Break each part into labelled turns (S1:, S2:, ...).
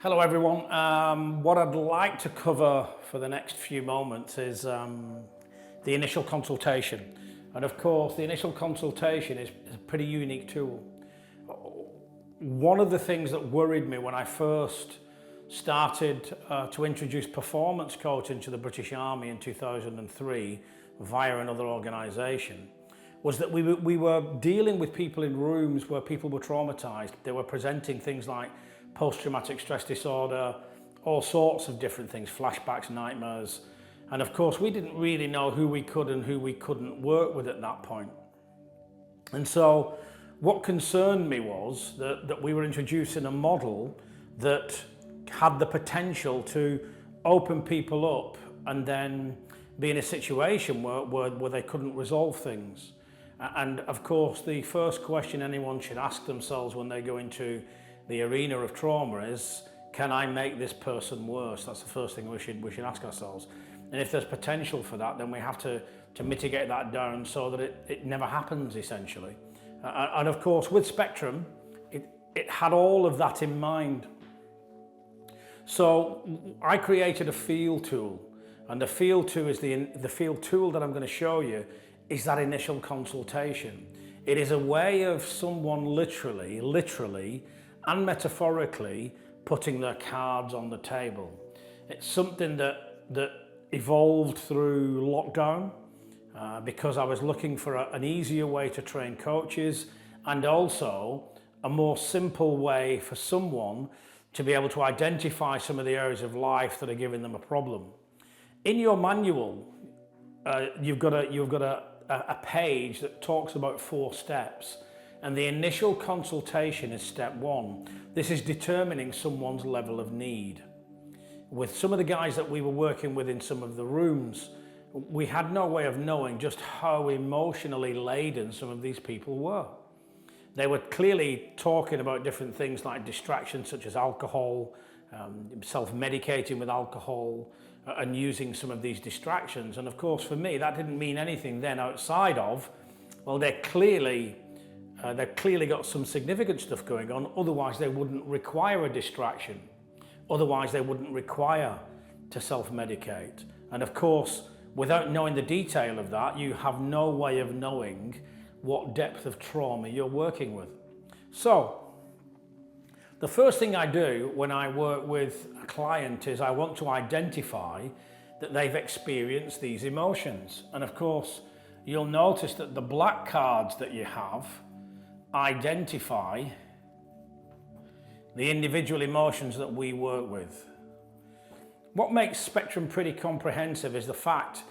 S1: Hello everyone. What I'd like to cover for the next few moments is the initial consultation. And of course, the initial consultation is a pretty unique tool. One of the things that worried me when I first started to introduce performance coaching to the British Army in 2003 via another organisation was that we were dealing with people in rooms where people were traumatised. They were presenting things like post-traumatic stress disorder, all sorts of different things, flashbacks, nightmares. And of course, we didn't really know who we could and who we couldn't work with at that point. And so what concerned me was that we were introducing a model that had the potential to open people up and then be in a situation where they couldn't resolve things. And of course, the first question anyone should ask themselves when they go into the arena of trauma is, can I make this person worse? That's the first thing we should ask ourselves. And if there's potential for that, then we have to mitigate that down so that it never happens, essentially. And of course, with Spectrum, it had all of that in mind. So I created a field tool, and the field tool is the field tool that I'm going to show you is that initial consultation. It is a way of someone literally and metaphorically putting their cards on the table. It's something that evolved through lockdown because I was looking for an easier way to train coaches and also a more simple way for someone to be able to identify some of the areas of life that are giving them a problem. In your manual, you've got a page that talks about 4 steps. And the initial consultation is step 1. This is determining someone's level of need. With some of the guys that we were working with in some of the rooms, we had no way of knowing just how emotionally laden some of these people were. They were clearly talking about different things like distractions such as alcohol, self-medicating with alcohol, and using some of these distractions. And of course, for me, that didn't mean anything then outside of, well, they've clearly got some significant stuff going on, otherwise they wouldn't require a distraction. Otherwise they wouldn't require to self-medicate. And of course, without knowing the detail of that, you have no way of knowing what depth of trauma you're working with. So, the first thing I do when I work with a client is I want to identify that they've experienced these emotions. And of course, you'll notice that the black cards that you have identify the individual emotions that we work with. What makes Spectrum pretty comprehensive is the fact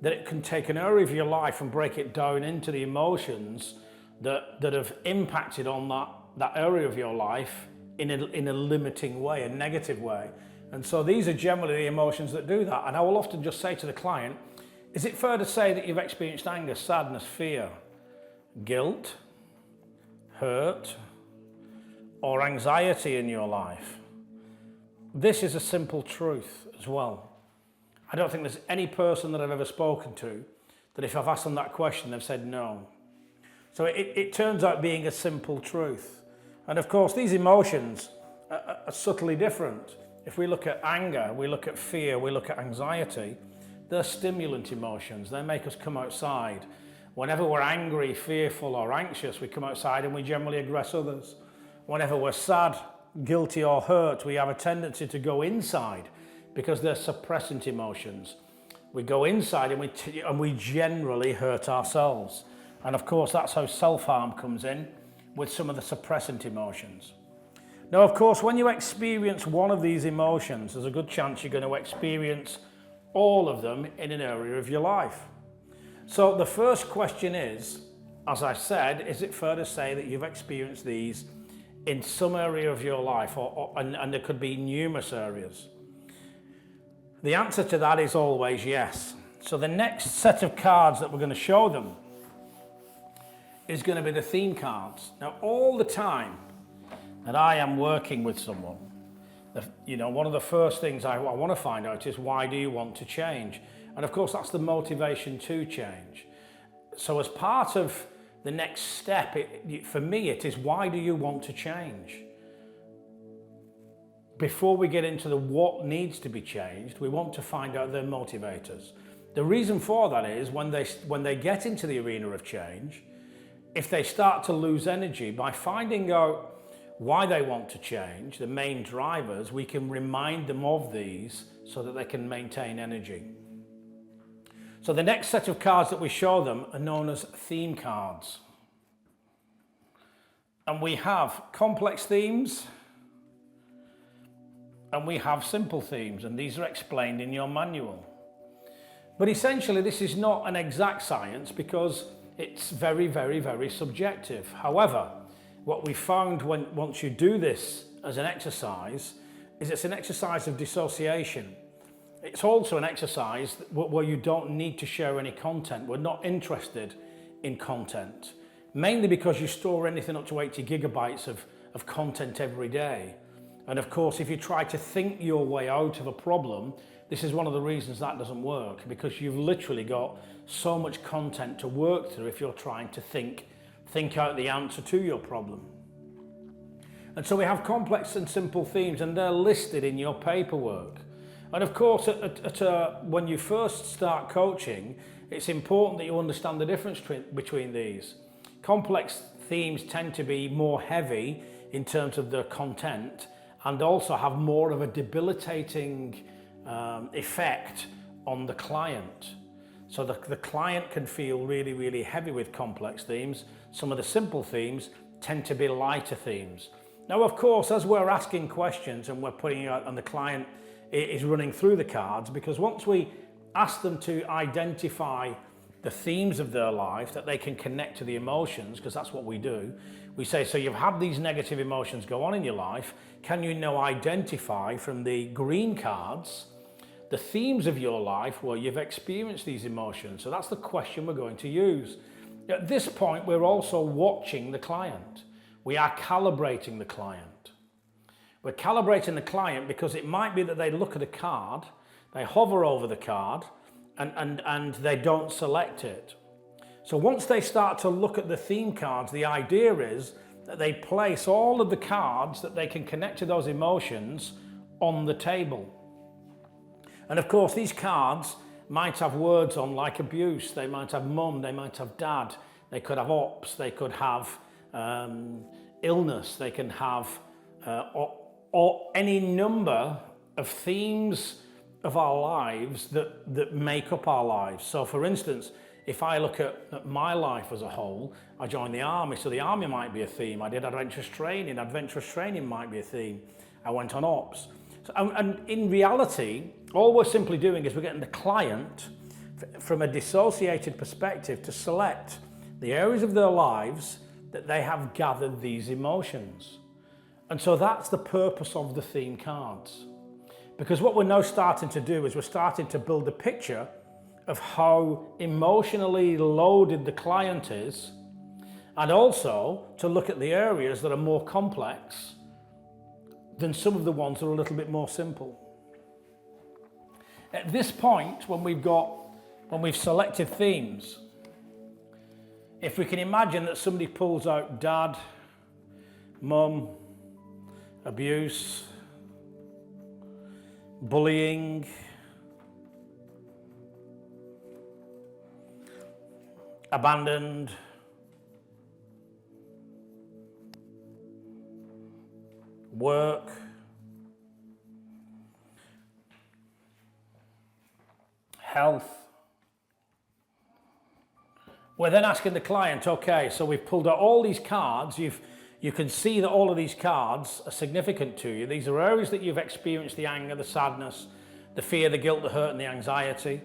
S1: that it can take an area of your life and break it down into the emotions that have impacted on that area of your life in a limiting way, a negative way. And so these are generally the emotions that do that. And I will often just say to the client, is it fair to say that you've experienced anger, sadness, fear, guilt, hurt, or anxiety in your life? This is a simple truth as well. I don't think there's any person that I've ever spoken to that if I've asked them that question, they've said no. So it turns out being a simple truth. And of course, these emotions are subtly different. If we look at anger, we look at fear, we look at anxiety, they're stimulant emotions. They make us come outside. Whenever we're angry, fearful, or anxious, we come outside and we generally aggress others. Whenever we're sad, guilty, or hurt, we have a tendency to go inside because they're suppressant emotions. We go inside and we generally hurt ourselves. And of course, that's how self-harm comes in with some of the suppressant emotions. Now, of course, when you experience one of these emotions, there's a good chance you're going to experience all of them in an area of your life. So the first question is, as I said, is it fair to say that you've experienced these in some area of your life, and there could be numerous areas? The answer to that is always yes. So the next set of cards that we're going to show them is going to be the theme cards. Now, all the time that I am working with someone, one of the first things I want to find out is, why do you want to change? And of course, that's the motivation to change. So as part of the next step, for me, it is, why do you want to change? before we get into the what needs to be changed, we want to find out their motivators. The reason for that is when they get into the arena of change, if they start to lose energy, by finding out why they want to change, the main drivers, we can remind them of these so that they can maintain energy. So the next set of cards that we show them are known as theme cards. And we have complex themes and we have simple themes, and these are explained in your manual. But essentially this is not an exact science because it's very, very, very subjective. However, what we found once you do this as an exercise is it's an exercise of dissociation. It's also an exercise where you don't need to share any content. We're not interested in content, mainly because you store anything up to 80 gigabytes of content every day. And of course, if you try to think your way out of a problem, this is one of the reasons that doesn't work, because you've literally got so much content to work through if you're trying to think out the answer to your problem. And so we have complex and simple themes, and they're listed in your paperwork. And of course, when you first start coaching, it's important that you understand the difference between these. Complex themes tend to be more heavy in terms of their content and also have more of a debilitating effect on the client. So the client can feel really, really heavy with complex themes. Some of the simple themes tend to be lighter themes. Now, of course, as we're asking questions and we're putting out, and the client is running through the cards, because once we ask them to identify the themes of their life that they can connect to the emotions, because that's what we do, we say, so you've had these negative emotions go on in your life, can you now identify from the green cards the themes of your life where you've experienced these emotions? So that's the question we're going to use. At this point, we're also watching the client. We are calibrating the client. We're calibrating the client because it might be that they look at a card, they hover over the card, and they don't select it. So once they start to look at the theme cards, the idea is that they place all of the cards that they can connect to those emotions on the table. And of course, these cards might have words on like abuse, they might have mum, they might have dad, they could have ops, they could have illness, they can have or any number of themes of our lives that make up our lives. So for instance, if I look at my life as a whole, I joined the army, so the army might be a theme. I did adventurous training might be a theme. I went on ops. So, and in reality, all we're simply doing is we're getting the client from a dissociated perspective to select the areas of their lives that they have gathered these emotions. And so that's the purpose of the theme cards. Because what we're now starting to do is we're starting to build a picture of how emotionally loaded the client is, and also to look at the areas that are more complex than some of the ones that are a little bit more simple. At this point, when we've selected themes, if we can imagine that somebody pulls out dad, mum, abuse, bullying, abandoned, work, health. We're then asking the client, okay, so we've pulled out all these cards. You can see that all of these cards are significant to you. These are areas that you've experienced the anger, the sadness, the fear, the guilt, the hurt, and the anxiety.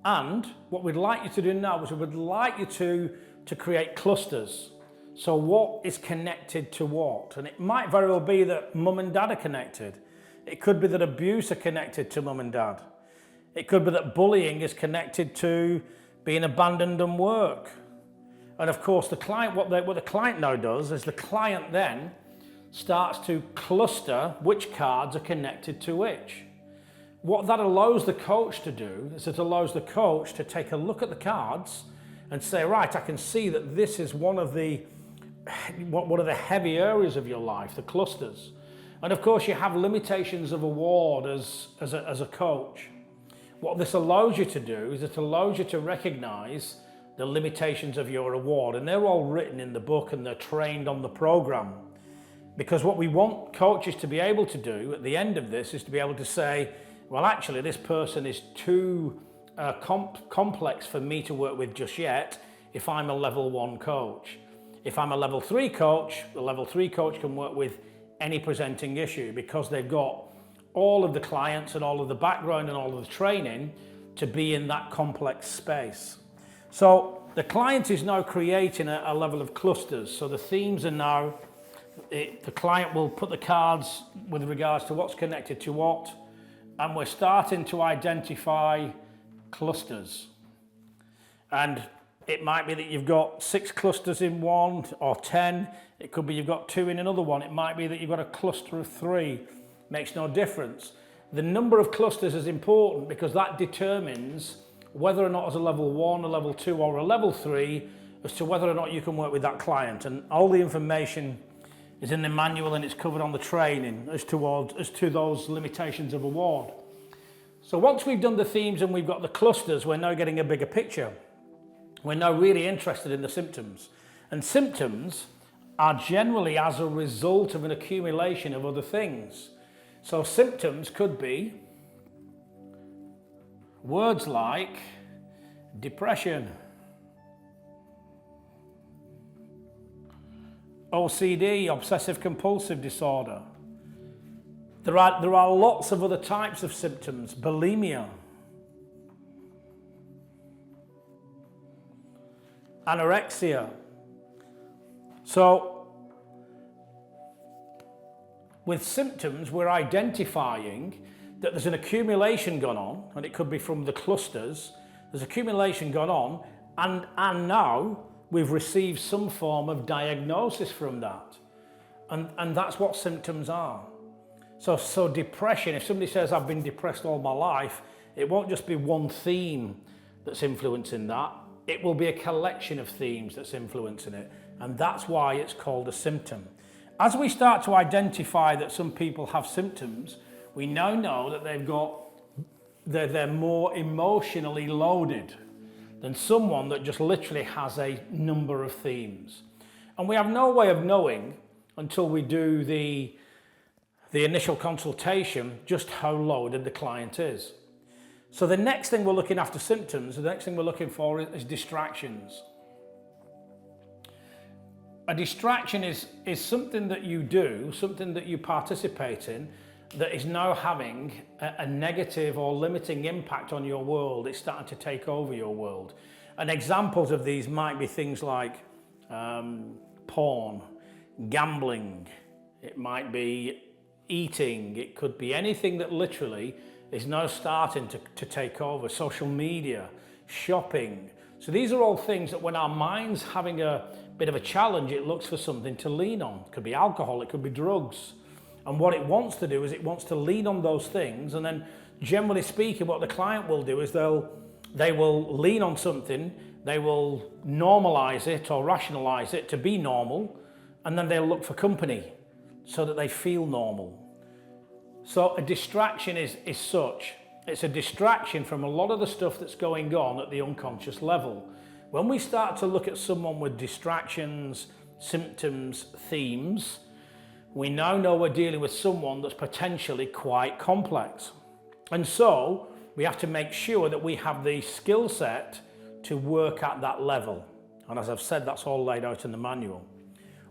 S1: And what we'd like you to do now is we would like you to create clusters. So what is connected to what? And it might very well be that mum and dad are connected. It could be that abuse are connected to mum and dad. It could be that bullying is connected to being abandoned and work. And of course, the client, what the client now does is the client then starts to cluster which cards are connected to which. What that allows the coach to do is it allows the coach to take a look at the cards and say, right, I can see that this is one of the heavy areas of your life, the clusters. And of course, you have limitations of award as a coach. What this allows you to do is it allows you to recognize the limitations of your award. And they're all written in the book and they're trained on the program. Because what we want coaches to be able to do at the end of this is to be able to say, well, actually, this person is too complex for me to work with just yet if I'm a level 1 coach. If I'm a level 3 coach, the level 3 coach can work with any presenting issue because they've got all of the clients and all of the background and all of the training to be in that complex space. So the client is now creating a level of clusters. So the themes are now, the client will put the cards with regards to what's connected to what, and we're starting to identify clusters. And it might be that you've got 6 clusters in one or 10. It could be you've got 2 in another one. It might be that you've got a cluster of 3. Makes no difference. The number of clusters is important because that determines whether or not as a level 1, a level 2 or a level 3 as to whether or not you can work with that client. And all the information is in the manual and it's covered on the training as to those limitations of award. So once we've done the themes and we've got the clusters, we're now getting a bigger picture. We're now really interested in the symptoms. And symptoms are generally as a result of an accumulation of other things. So symptoms could be words like depression, OCD, obsessive compulsive disorder. There are lots of other types of symptoms, bulimia, anorexia. So with symptoms, we're identifying that there's an accumulation gone on, and it could be from the clusters. There's accumulation gone on, and now we've received some form of diagnosis from that. And that's what symptoms are. So depression, if somebody says, I've been depressed all my life, it won't just be one theme that's influencing that. It will be a collection of themes that's influencing it. And that's why it's called a symptom. As we start to identify that some people have symptoms, we now know that they're more emotionally loaded than someone that just literally has a number of themes. And we have no way of knowing until we do the initial consultation just how loaded the client is. So the next thing we're looking after symptoms, the next thing we're looking for is distractions. A distraction is something that you do, something that you participate in, that is now having a negative or limiting impact on your world. It's starting to take over your world. And examples of these might be things like porn, gambling, it might be eating, it could be anything that literally is now starting to take over. Social media, shopping. So these are all things that when our mind's having a bit of a challenge, it looks for something to lean on. It could be alcohol, it could be drugs. And what it wants to do is it wants to lean on those things, and then generally speaking, what the client will do is they will lean on something, they will normalize it or rationalize it to be normal, and then they'll look for company so that they feel normal. So a distraction is such. It's a distraction from a lot of the stuff that's going on at the unconscious level. When we start to look at someone with distractions, symptoms, themes, we now know we're dealing with someone that's potentially quite complex. And so we have to make sure that we have the skill set to work at that level. And as I've said, that's all laid out in the manual.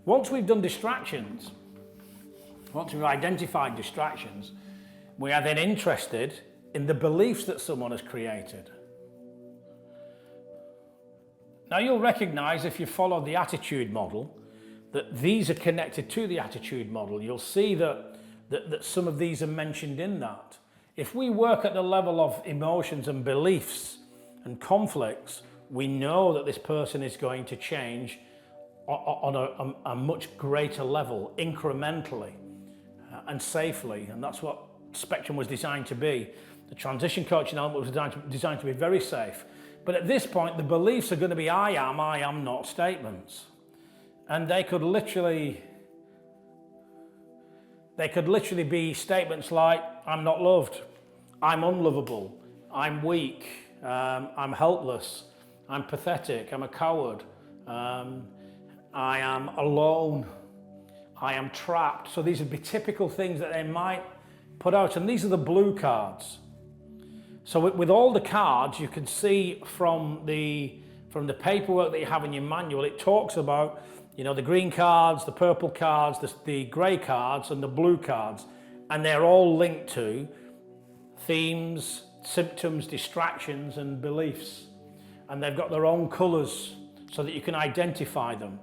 S1: Once we've done distractions, once we've identified distractions, we are then interested in the beliefs that someone has created. Now you'll recognize, if you follow the attitude model, that these are connected to the attitude model. You'll see that some of these are mentioned in that. If we work at the level of emotions and beliefs and conflicts, we know that this person is going to change on a much greater level, incrementally and safely. And that's what Spectrum was designed to be. The transition coaching element was designed to be very safe. But at this point, the beliefs are going to be I am not statements. And they could literally They could literally be statements like, I'm not loved, I'm unlovable, I'm weak, I'm helpless, I'm pathetic, I'm a coward, I am alone, I am trapped. So these would be typical things that they might put out, and these are the blue cards. So with all the cards, you can see from the paperwork that you have in your manual, it talks about, you know, the green cards, the purple cards, the grey cards, and the blue cards, and they're all linked to themes, symptoms, distractions, and beliefs. And they've got their own colours so that you can identify them.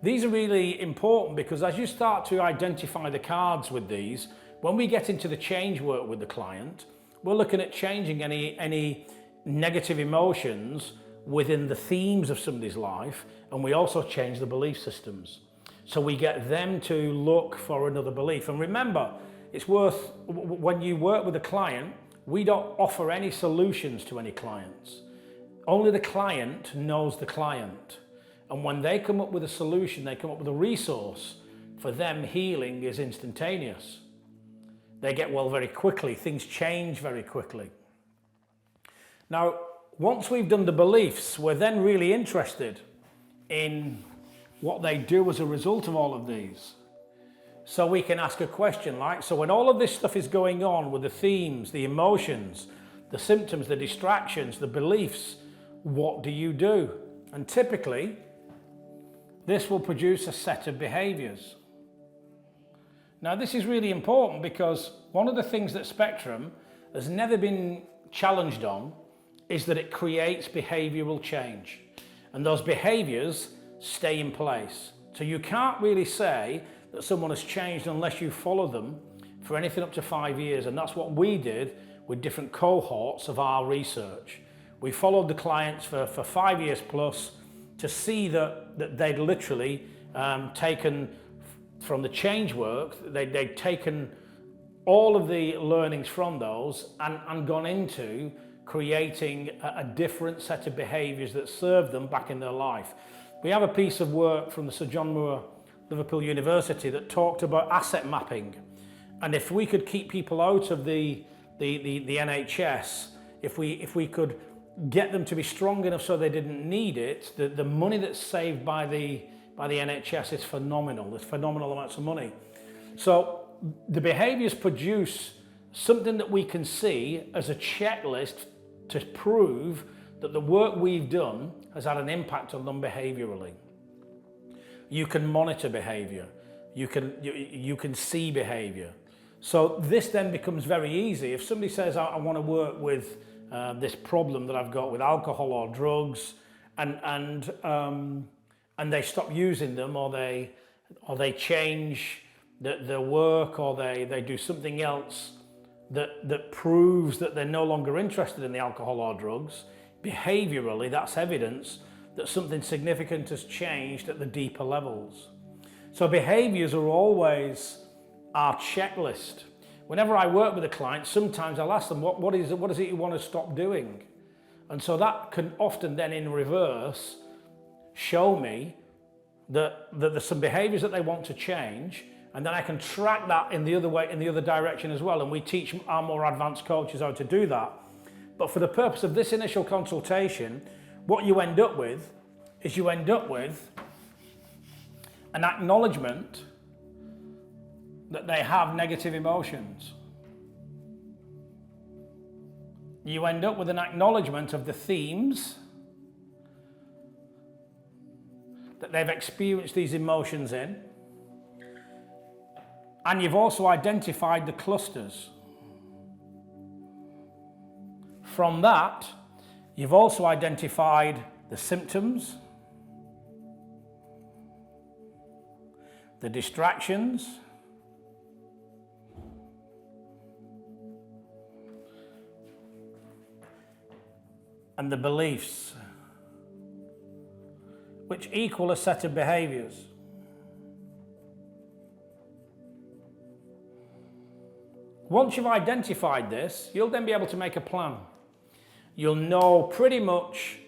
S1: These are really important because as you start to identify the cards with these, when we get into the change work with the client, we're looking at changing any negative emotions within the themes of somebody's life, and we also change the belief systems. So we get them to look for another belief. And remember, it's worth, when you work with a client, we don't offer any solutions to any clients. Only the client knows the client. And when they come up with a solution, they come up with a resource, for them healing is instantaneous. They get well very quickly, things change very quickly. Now, once we've done the beliefs, we're then really interested in what they do as a result of all of these. So we can ask a question like, so when all of this stuff is going on with the themes, the emotions, the symptoms, the distractions, the beliefs, what do you do? And typically, this will produce a set of behaviours. Now, this is really important because one of the things that Spectrum has never been challenged on is that it creates behavioural change. And those behaviours stay in place. So you can't really say that someone has changed unless you follow them for anything up to 5 years. And that's what we did with different cohorts of our research. We followed the clients for 5 years plus to see that they'd literally taken from the change work, they'd taken all of the learnings from those and gone into creating a different set of behaviours that serve them back in their life. We have a piece of work from the Sir John Moore Liverpool University that talked about asset mapping. And if we could keep people out of the NHS, if we could get them to be strong enough so they didn't need it, the money that's saved by the NHS is phenomenal. There's phenomenal amounts of money. So the behaviours produce something that we can see as a checklist to prove that the work we've done has had an impact on them behaviourally. You can monitor behaviour. You can see behaviour. So this then becomes very easy. If somebody says, I want to work with this problem that I've got with alcohol or drugs, and they stop using them, or they change their work, or they do something else that proves that they're no longer interested in the alcohol or drugs, behaviourally, that's evidence that something significant has changed at the deeper levels. So behaviours are always our checklist. Whenever I work with a client, sometimes I'll ask them, what is it you want to stop doing? And so that can often then in reverse show me that there's some behaviours that they want to change, and then I can track that in the other way, in the other direction as well. And we teach our more advanced coaches how to do that. But for the purpose of this initial consultation, what you end up with is an acknowledgement that they have negative emotions. You end up with an acknowledgement of the themes that they've experienced these emotions in, and you've also identified the clusters. From that, you've also identified the symptoms, the distractions, and the beliefs, which equal a set of behaviours. Once you've identified this, you'll then be able to make a plan. You'll know pretty much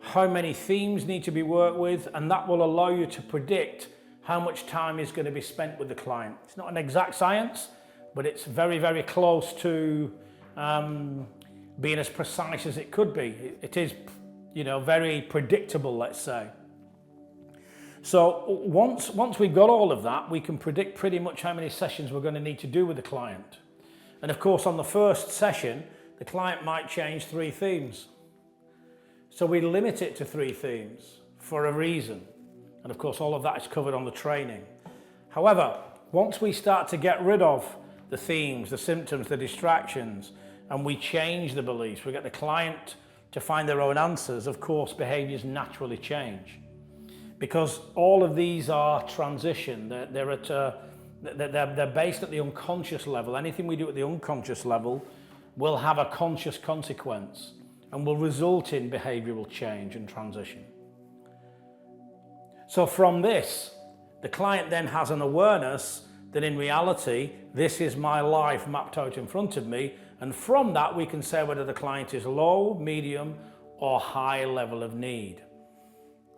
S1: how many themes need to be worked with, and that will allow you to predict how much time is going to be spent with the client. It's not an exact science, but it's very, very close to being as precise as it could be. It is, very predictable, let's say. So once we've got all of that, we can predict pretty much how many sessions we're going to need to do with the client. And of course, on the first session, the client might change 3 themes. So we limit it to 3 themes for a reason. And of course, all of that is covered on the training. However, once we start to get rid of the themes, the symptoms, the distractions, and we change the beliefs, we get the client to find their own answers, of course, behaviors naturally change. Because all of these are transition. They're based at the unconscious level. Anything we do at the unconscious level will have a conscious consequence and will result in behavioral change and transition. So from this, the client then has an awareness that in reality, this is my life mapped out in front of me. And from that, we can say whether the client is low, medium, or high level of need.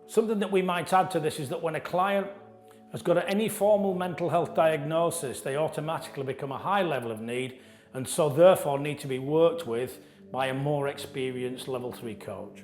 S1: Something that we might add to this is that when a client has got any formal mental health diagnosis, they automatically become a high level of need, and so therefore need to be worked with by a more experienced level 3 coach.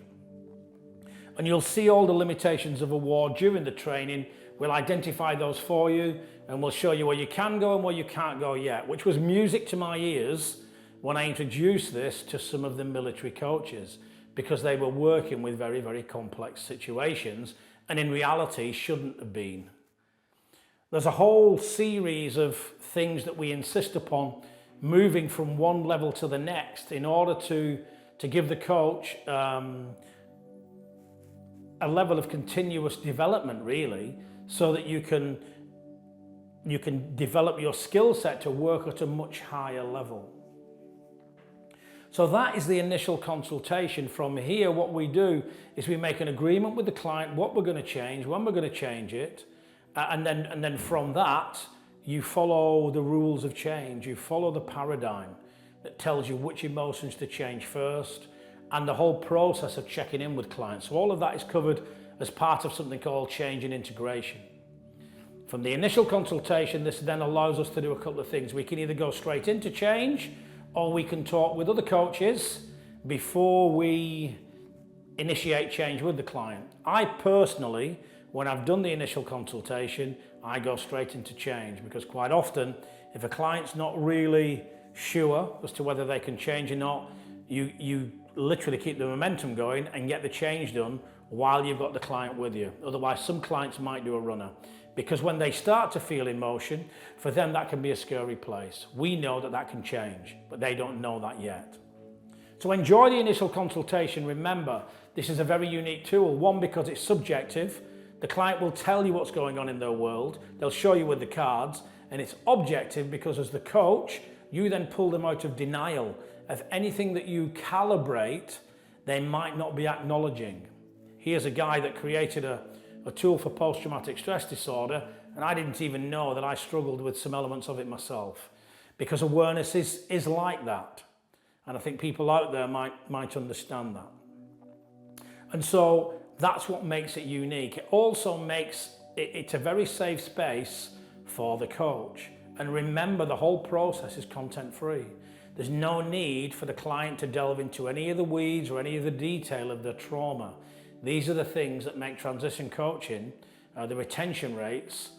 S1: And you'll see all the limitations of a ward during the training. We'll identify those for you, and we'll show you where you can go and where you can't go yet, which was music to my ears when I introduced this to some of the military coaches, because they were working with very, very complex situations and in reality shouldn't have been. There's a whole series of things that we insist upon moving from one level to the next in order to give the coach a level of continuous development, really, so that you can develop your skill set to work at a much higher level. So that is the initial consultation. From here, what we do is we make an agreement with the client, what we're going to change, when we're going to change it, and then from that, you follow the rules of change. You follow the paradigm that tells you which emotions to change first, and the whole process of checking in with clients. So all of that is covered as part of something called change and integration. From the initial consultation, this then allows us to do a couple of things. We can either go straight into change, or we can talk with other coaches before we initiate change with the client. I personally, when I've done the initial consultation, I go straight into change, because quite often, if a client's not really sure as to whether they can change or not, you literally keep the momentum going and get the change done while you've got the client with you. Otherwise, some clients might do a runner, because when they start to feel emotion, for them that can be a scary place. We know that that can change, but they don't know that yet. So enjoy the initial consultation. Remember, this is a very unique tool. One, because it's subjective. The client will tell you what's going on in their world. They'll show you with the cards. And it's objective because as the coach, you then pull them out of denial of anything that you calibrate they might not be acknowledging. Here's a guy that created a tool for post-traumatic stress disorder, and I didn't even know that I struggled with some elements of it myself, because awareness is like that. And I think people out there might understand that. And so that's what makes it unique. It also makes it's a very safe space for the coach. And remember, the whole process is content-free. There's no need for the client to delve into any of the weeds or any of the detail of their trauma. These are the things that make transition coaching, the retention rates,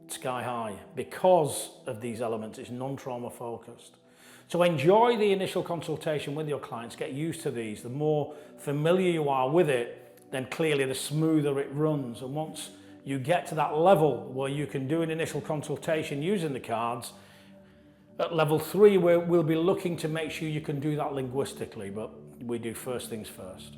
S1: sky high, because of these elements. It's non-trauma focused. So enjoy the initial consultation with your clients, get used to these. The more familiar you are with it, then clearly the smoother it runs. And once you get to that level where you can do an initial consultation using the cards, at level 3, we'll be looking to make sure you can do that linguistically, but we do first things first.